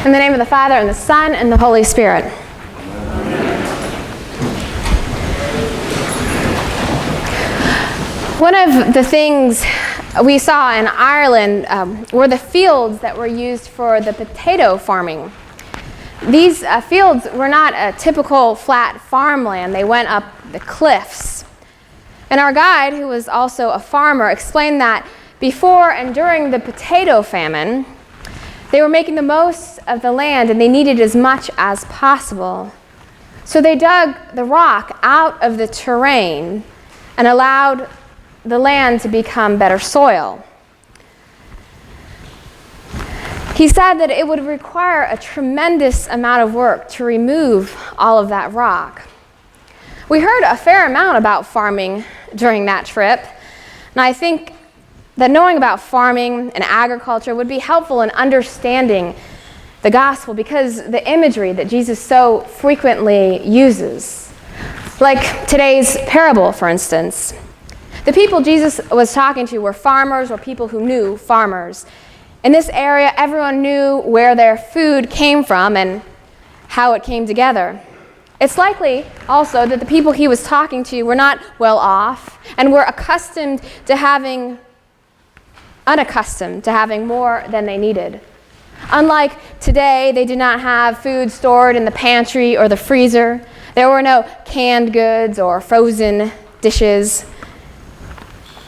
In the name of the Father, and the Son, and the Holy Spirit. One of the things we saw in Ireland were the fields that were used for the potato farming. These fields were not a typical flat farmland. They went up the cliffs. And our guide, who was also a farmer, explained that before and during the potato famine, they were making the most of the land and they needed as much as possible. So they dug the rock out of the terrain and allowed the land to become better soil. He said that it would require a tremendous amount of work to remove all of that rock. We heard a fair amount about farming during that trip, and I think that knowing about farming and agriculture would be helpful in understanding the gospel because the imagery that Jesus so frequently uses. Like today's parable, for instance. The people Jesus was talking to were farmers or people who knew farmers. In this area, everyone knew where their food came from and how it came together. It's likely also that the people he was talking to were not well off and were unaccustomed to having more than they needed. Unlike today, they did not have food stored in the pantry or the freezer. There were no canned goods or frozen dishes.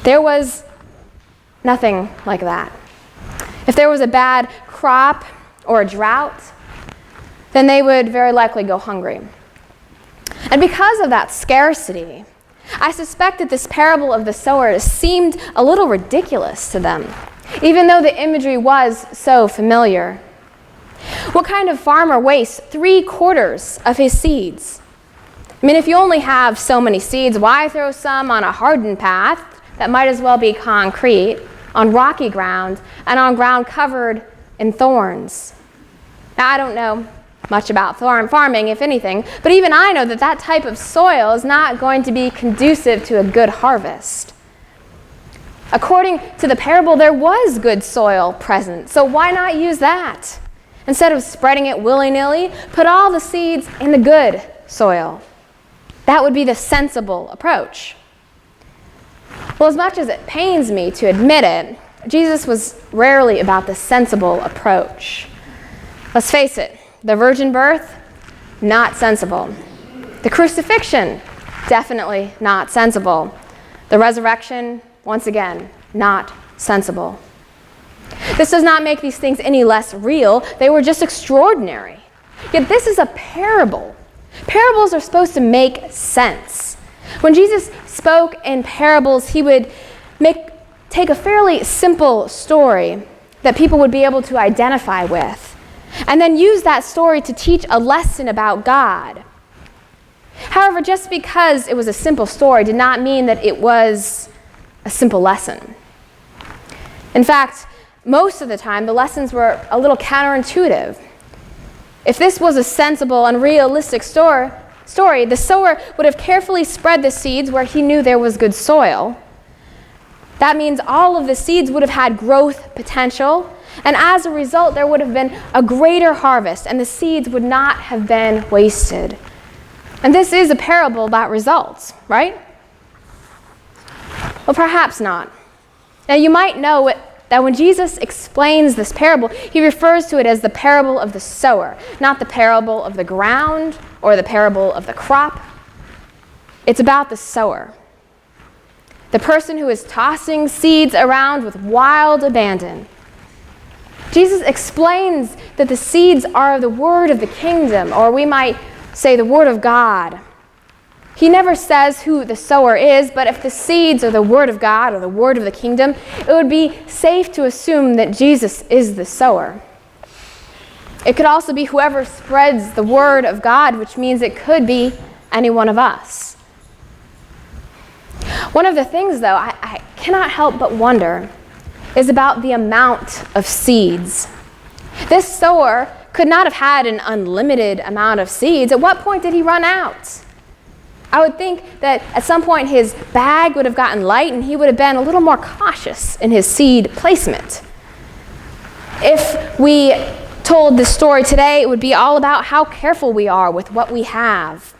There was nothing like that. If there was a bad crop or a drought, then they would very likely go hungry. And because of that scarcity, I suspect that this parable of the sower seemed a little ridiculous to them, even though the imagery was so familiar. What kind of farmer wastes 3/4 of his seeds? I mean, if you only have so many seeds, why throw some on a hardened path that might as well be concrete, on rocky ground, and on ground covered in thorns? Now, I don't know much about farming, if anything, but even I know that that type of soil is not going to be conducive to a good harvest. According to the parable, there was good soil present, so why not use that? Instead of spreading it willy-nilly, put all the seeds in the good soil. That would be the sensible approach. Well, as much as it pains me to admit it, Jesus was rarely about the sensible approach. Let's face it, the virgin birth, not sensible. The crucifixion, definitely not sensible. The resurrection, once again, not sensible. This does not make these things any less real. They were just extraordinary. Yet this is a parable. Parables are supposed to make sense. When Jesus spoke in parables, he would take a fairly simple story that people would be able to identify with, and then use that story to teach a lesson about God. However, just because it was a simple story did not mean that it was a simple lesson. In fact, most of the time, the lessons were a little counterintuitive. If this was a sensible and realistic story, the sower would have carefully spread the seeds where he knew there was good soil. That means all of the seeds would have had growth potential, and as a result, there would have been a greater harvest, and the seeds would not have been wasted. And this is a parable about results, right? Well, perhaps not. Now, you might know that when Jesus explains this parable, he refers to it as the parable of the sower, not the parable of the ground or the parable of the crop. It's about the sower, the person who is tossing seeds around with wild abandon. Jesus explains that the seeds are the word of the kingdom, or we might say the word of God. He never says who the sower is, but if the seeds are the word of God or the word of the kingdom, it would be safe to assume that Jesus is the sower. It could also be whoever spreads the word of God, which means it could be any one of us. One of the things, though, I cannot help but wonder is about the amount of seeds. This sower could not have had an unlimited amount of seeds. At what point did he run out? I would think that at some point his bag would have gotten light and he would have been a little more cautious in his seed placement. If we told this story today, it would be all about how careful we are with what we have.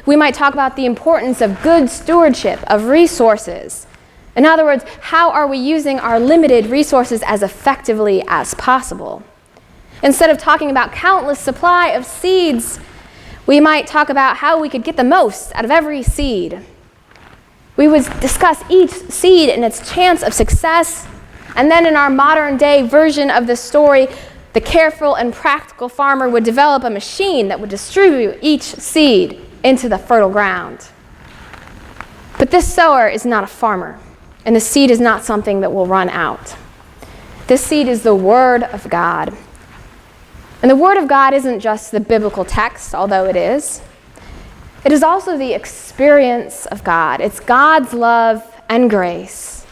We might talk about the importance of good stewardship of resources. In other words, how are we using our limited resources as effectively as possible? Instead of talking about countless supply of seeds, we might talk about how we could get the most out of every seed. We would discuss each seed and its chance of success, and then in our modern day version of the story, the careful and practical farmer would develop a machine that would distribute each seed into the fertile ground. But this sower is not a farmer, and the seed is not something that will run out. This seed is the Word of God. And the Word of God isn't just the biblical text, although it is. It is also the experience of God. It's God's love and grace.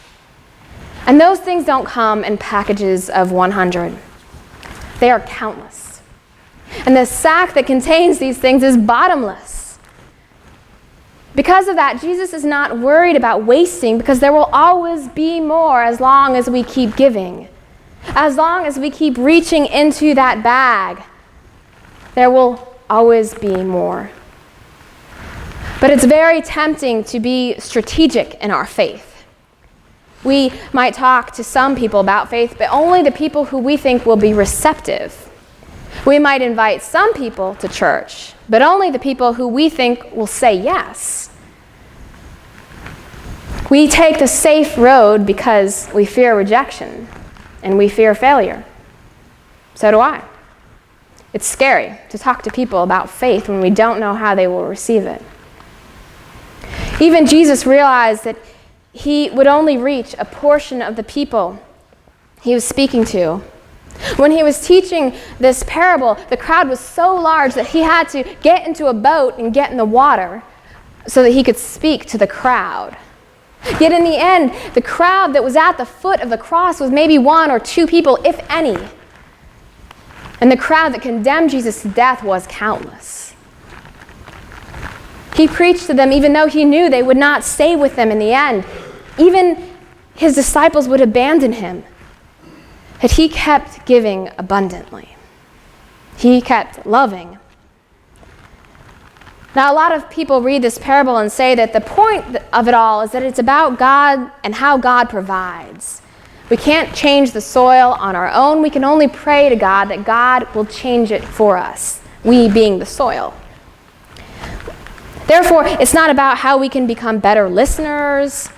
And those things don't come in packages of 100. They are countless. And the sack that contains these things is bottomless. Because of that, Jesus is not worried about wasting, because there will always be more as long as we keep giving. As long as we keep reaching into that bag, there will always be more. But it's very tempting to be strategic in our faith. We might talk to some people about faith, but only the people who we think will be receptive. We might invite some people to church, but only the people who we think will say yes. We take the safe road because we fear rejection and we fear failure. So do I. It's scary to talk to people about faith when we don't know how they will receive it. Even Jesus realized that he would only reach a portion of the people he was speaking to. When he was teaching this parable, the crowd was so large that he had to get into a boat and get in the water so that he could speak to the crowd. Yet in the end, the crowd that was at the foot of the cross was maybe 1 or 2 people, if any. And the crowd that condemned Jesus to death was countless. He preached to them even though he knew they would not stay with them in the end. Even his disciples would abandon him. But he kept giving abundantly. He kept loving. Now, a lot of people read this parable and say that the point of it all is that it's about God and how God provides. We can't change the soil on our own. We can only pray to God that God will change it for us, we being the soil. Therefore, it's not about how we can become better listeners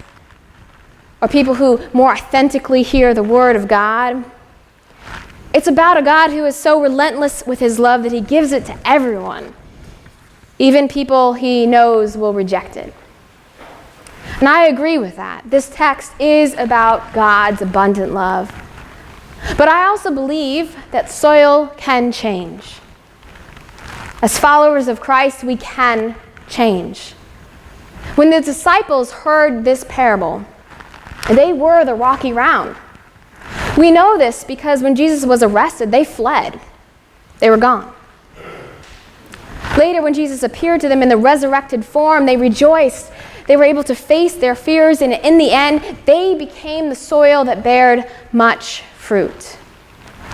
or people who more authentically hear the Word of God. It's about a God who is so relentless with his love that he gives it to everyone, even people he knows will reject it. And I agree with that. This text is about God's abundant love. But I also believe that soil can change. As followers of Christ, we can change. When the disciples heard this parable, they were the rocky round. We know this because when Jesus was arrested, they fled. They were gone. Later, when Jesus appeared to them in the resurrected form, they rejoiced. They were able to face their fears, and in the end, they became the soil that bared much fruit.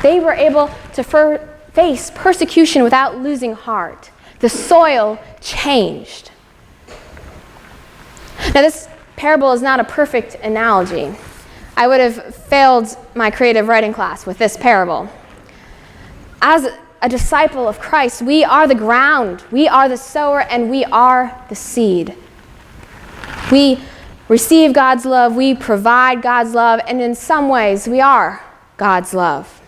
They were able to face persecution without losing heart. The soil changed. Now, this parable is not a perfect analogy. I would have failed my creative writing class with this parable. As a disciple of Christ, we are the ground, we are the sower, and we are the seed. We receive God's love, we provide God's love, and in some ways, we are God's love.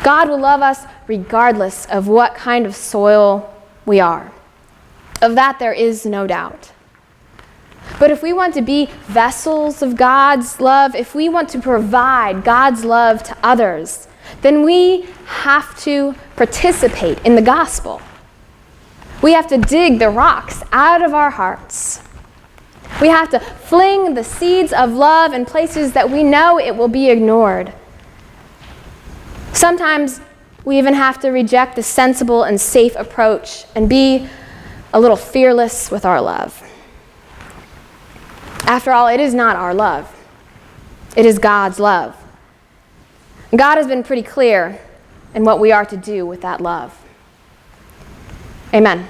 God will love us regardless of what kind of soil we are. Of that, there is no doubt. But if we want to be vessels of God's love, if we want to provide God's love to others, then we have to participate in the gospel. We have to dig the rocks out of our hearts. We have to fling the seeds of love in places that we know it will be ignored. Sometimes we even have to reject the sensible and safe approach and be a little fearless with our love. After all, it is not our love. It is God's love. God has been pretty clear and what we are to do with that love. Amen.